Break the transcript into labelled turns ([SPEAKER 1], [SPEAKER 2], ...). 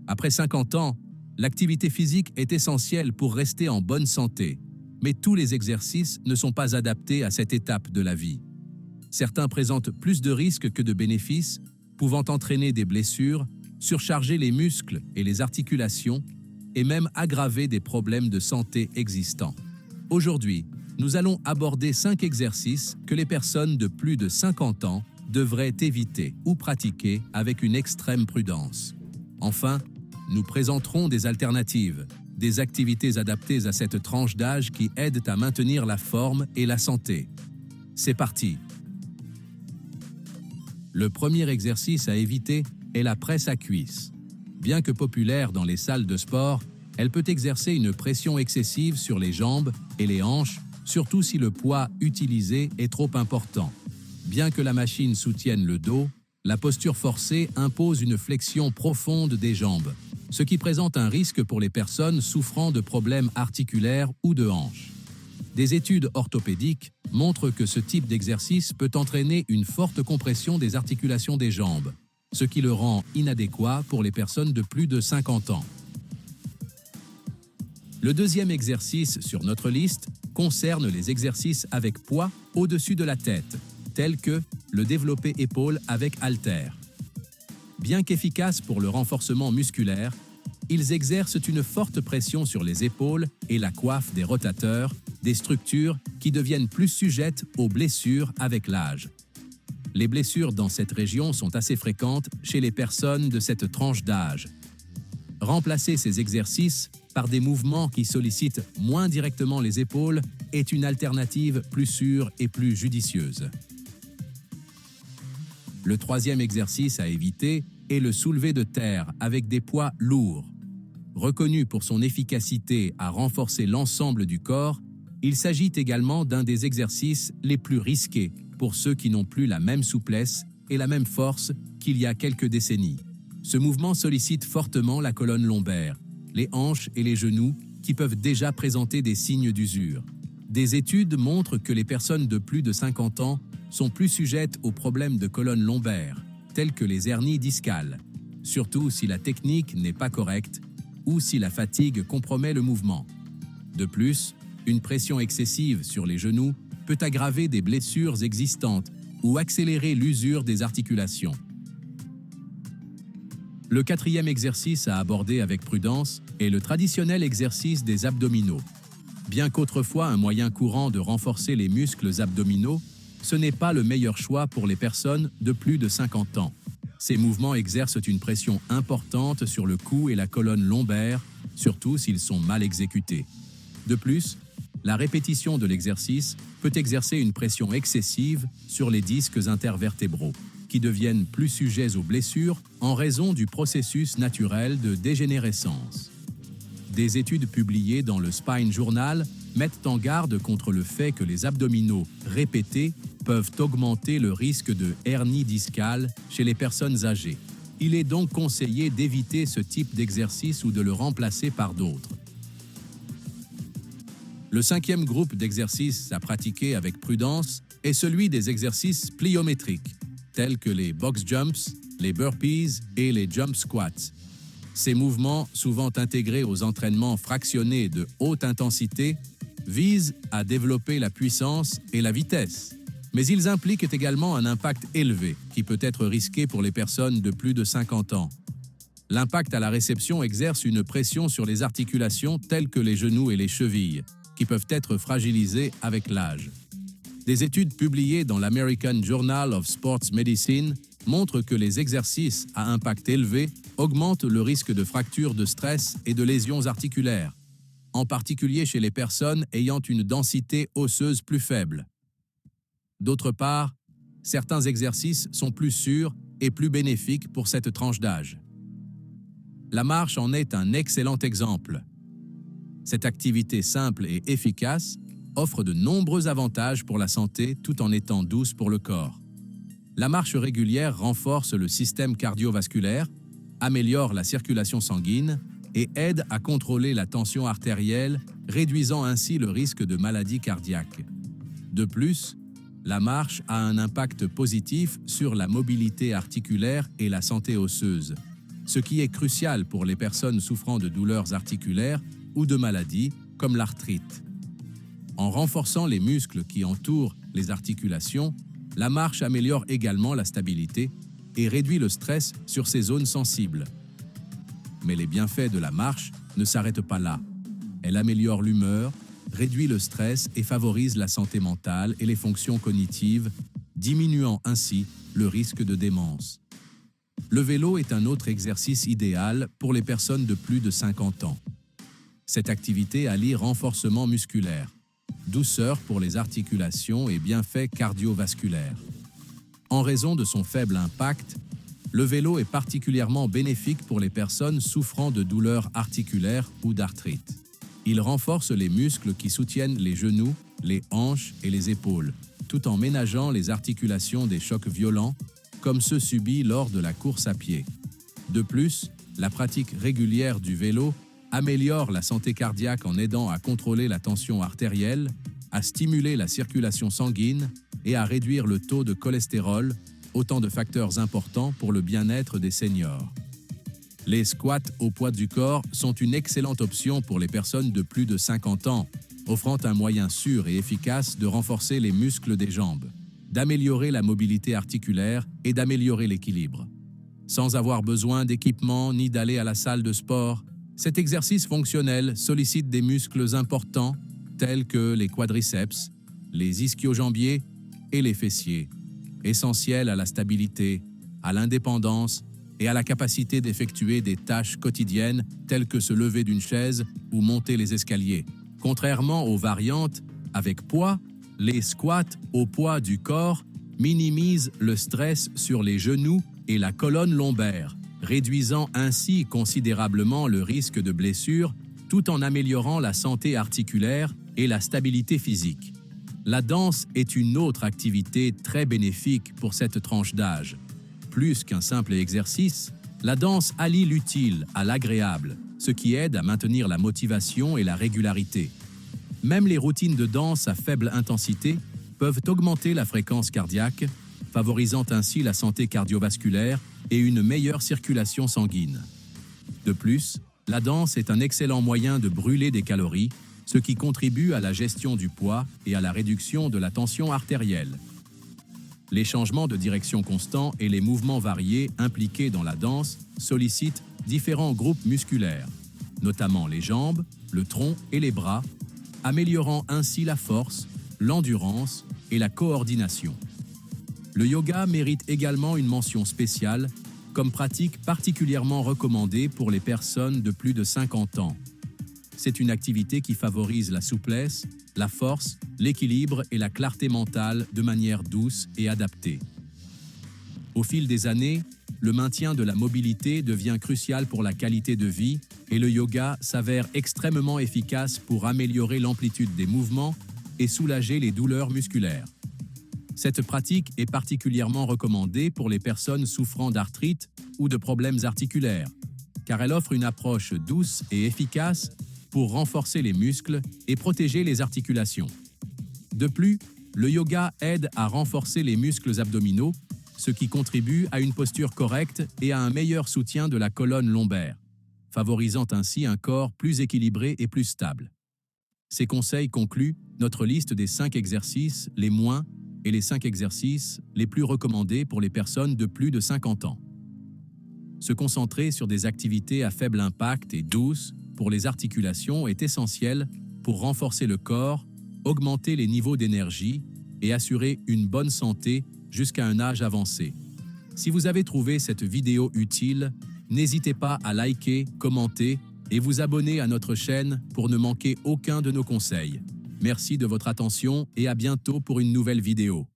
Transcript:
[SPEAKER 1] Après 50 ans, l'activité physique est essentielle pour rester en bonne santé, mais tous les exercices ne sont pas adaptés à cette étape de la vie. Certains présentent plus de risques que de bénéfices, pouvant entraîner des blessures, surcharger les muscles et les articulations, et même aggraver des problèmes de santé existants. Aujourd'hui, nous allons aborder 5 exercices que les personnes de plus de 50 ans devraient éviter ou pratiquer avec une extrême prudence. Enfin, nous présenterons des alternatives, des activités adaptées à cette tranche d'âge qui aident à maintenir la forme et la santé. C'est parti! Le premier exercice à éviter est la presse à cuisses. Bien que populaire dans les salles de sport, elle peut exercer une pression excessive sur les jambes et les hanches, surtout si le poids utilisé est trop important. Bien que la machine soutienne le dos, la posture forcée impose une flexion profonde des jambes, ce qui présente un risque pour les personnes souffrant de problèmes articulaires ou de hanches. Des études orthopédiques montrent que ce type d'exercice peut entraîner une forte compression des articulations des jambes, ce qui le rend inadéquat pour les personnes de plus de 50 ans. Le deuxième exercice sur notre liste concerne les exercices avec poids au-dessus de la tête, tels que le développé épaule avec haltère. Bien qu'efficaces pour le renforcement musculaire, ils exercent une forte pression sur les épaules et la coiffe des rotateurs, des structures qui deviennent plus sujettes aux blessures avec l'âge. Les blessures dans cette région sont assez fréquentes chez les personnes de cette tranche d'âge. Remplacer ces exercices par des mouvements qui sollicitent moins directement les épaules est une alternative plus sûre et plus judicieuse. Le troisième exercice à éviter est le soulevé de terre avec des poids lourds. Reconnu pour son efficacité à renforcer l'ensemble du corps, il s'agit également d'un des exercices les plus risqués pour ceux qui n'ont plus la même souplesse et la même force qu'il y a quelques décennies. Ce mouvement sollicite fortement la colonne lombaire, les hanches et les genoux qui peuvent déjà présenter des signes d'usure. Des études montrent que les personnes de plus de 50 ans sont plus sujettes aux problèmes de colonne lombaire, tels que les hernies discales, surtout si la technique n'est pas correcte ou si la fatigue compromet le mouvement. De plus, une pression excessive sur les genoux peut aggraver des blessures existantes ou accélérer l'usure des articulations. Le quatrième exercice à aborder avec prudence est le traditionnel exercice des abdominaux. Bien qu'autrefois un moyen courant de renforcer les muscles abdominaux, ce n'est pas le meilleur choix pour les personnes de plus de 50 ans. Ces mouvements exercent une pression importante sur le cou et la colonne lombaire, surtout s'ils sont mal exécutés. De plus, la répétition de l'exercice peut exercer une pression excessive sur les disques intervertébraux, qui deviennent plus sujets aux blessures en raison du processus naturel de dégénérescence. Des études publiées dans le Spine Journal mettent en garde contre le fait que les abdominaux répétés peuvent augmenter le risque de hernie discale chez les personnes âgées. Il est donc conseillé d'éviter ce type d'exercice ou de le remplacer par d'autres. Le cinquième groupe d'exercices à pratiquer avec prudence est celui des exercices pliométriques, tels que les box jumps, les burpees et les jump squats. Ces mouvements, souvent intégrés aux entraînements fractionnés de haute intensité, visent à développer la puissance et la vitesse. Mais ils impliquent également un impact élevé qui peut être risqué pour les personnes de plus de 50 ans. L'impact à la réception exerce une pression sur les articulations telles que les genoux et les chevilles, qui peuvent être fragilisées avec l'âge. Des études publiées dans l'American Journal of Sports Medicine montrent que les exercices à impact élevé augmentent le risque de fractures de stress et de lésions articulaires, en particulier chez les personnes ayant une densité osseuse plus faible. D'autre part, certains exercices sont plus sûrs et plus bénéfiques pour cette tranche d'âge. La marche en est un excellent exemple. Cette activité simple et efficace offre de nombreux avantages pour la santé tout en étant douce pour le corps. La marche régulière renforce le système cardiovasculaire, améliore la circulation sanguine et aide à contrôler la tension artérielle, réduisant ainsi le risque de maladies cardiaques. De plus, la marche a un impact positif sur la mobilité articulaire et la santé osseuse. ce qui est crucial pour les personnes souffrant de douleurs articulaires ou de maladies comme l'arthrite. En renforçant les muscles qui entourent les articulations, la marche améliore également la stabilité et réduit le stress sur ces zones sensibles. Mais les bienfaits de la marche ne s'arrêtent pas là. Elle améliore l'humeur, réduit le stress et favorise la santé mentale et les fonctions cognitives, diminuant ainsi le risque de démence. Le vélo est un autre exercice idéal pour les personnes de plus de 50 ans. Cette activité allie renforcement musculaire, douceur pour les articulations et bienfaits cardiovasculaires. En raison de son faible impact, le vélo est particulièrement bénéfique pour les personnes souffrant de douleurs articulaires ou d'arthrite. Il renforce les muscles qui soutiennent les genoux, les hanches et les épaules, tout en ménageant les articulations des chocs violents, comme ceux subis lors de la course à pied. De plus, la pratique régulière du vélo améliore la santé cardiaque en aidant à contrôler la tension artérielle, à stimuler la circulation sanguine et à réduire le taux de cholestérol, autant de facteurs importants pour le bien-être des seniors. Les squats au poids du corps sont une excellente option pour les personnes de plus de 50 ans, offrant un moyen sûr et efficace de renforcer les muscles des jambes, d'améliorer la mobilité articulaire et d'améliorer l'équilibre. Sans avoir besoin d'équipement ni d'aller à la salle de sport, cet exercice fonctionnel sollicite des muscles importants tels que les quadriceps, les ischio-jambiers et les fessiers, essentiels à la stabilité, à l'indépendance et à la capacité d'effectuer des tâches quotidiennes telles que se lever d'une chaise ou monter les escaliers. Contrairement aux variantes avec poids, les squats au poids du corps minimisent le stress sur les genoux et la colonne lombaire, réduisant ainsi considérablement le risque de blessure tout en améliorant la santé articulaire et la stabilité physique. La danse est une autre activité très bénéfique pour cette tranche d'âge. Plus qu'un simple exercice, la danse allie l'utile à l'agréable, ce qui aide à maintenir la motivation et la régularité. Même les routines de danse à faible intensité peuvent augmenter la fréquence cardiaque, favorisant ainsi la santé cardiovasculaire et une meilleure circulation sanguine. De plus, la danse est un excellent moyen de brûler des calories, ce qui contribue à la gestion du poids et à la réduction de la tension artérielle. Les changements de direction constants et les mouvements variés impliqués dans la danse sollicitent différents groupes musculaires, notamment les jambes, le tronc et les bras, améliorant ainsi la force, l'endurance et la coordination. Le yoga mérite également une mention spéciale comme pratique particulièrement recommandée pour les personnes de plus de 50 ans. C'est une activité qui favorise la souplesse, la force, l'équilibre et la clarté mentale de manière douce et adaptée. Au fil des années, le maintien de la mobilité devient crucial pour la qualité de vie et le yoga s'avère extrêmement efficace pour améliorer l'amplitude des mouvements et soulager les douleurs musculaires. Cette pratique est particulièrement recommandée pour les personnes souffrant d'arthrite ou de problèmes articulaires, car elle offre une approche douce et efficace pour renforcer les muscles et protéger les articulations. De plus, le yoga aide à renforcer les muscles abdominaux, ce qui contribue à une posture correcte et à un meilleur soutien de la colonne lombaire, favorisant ainsi un corps plus équilibré et plus stable. Ces conseils concluent notre liste des 5 exercices les moins et les 5 exercices les plus recommandés pour les personnes de plus de 50 ans. Se concentrer sur des activités à faible impact et douces pour les articulations est essentiel pour renforcer le corps, augmenter les niveaux d'énergie et assurer une bonne santé jusqu'à un âge avancé. Si vous avez trouvé cette vidéo utile, n'hésitez pas à liker, commenter et vous abonner à notre chaîne pour ne manquer aucun de nos conseils. Merci de votre attention et à bientôt pour une nouvelle vidéo.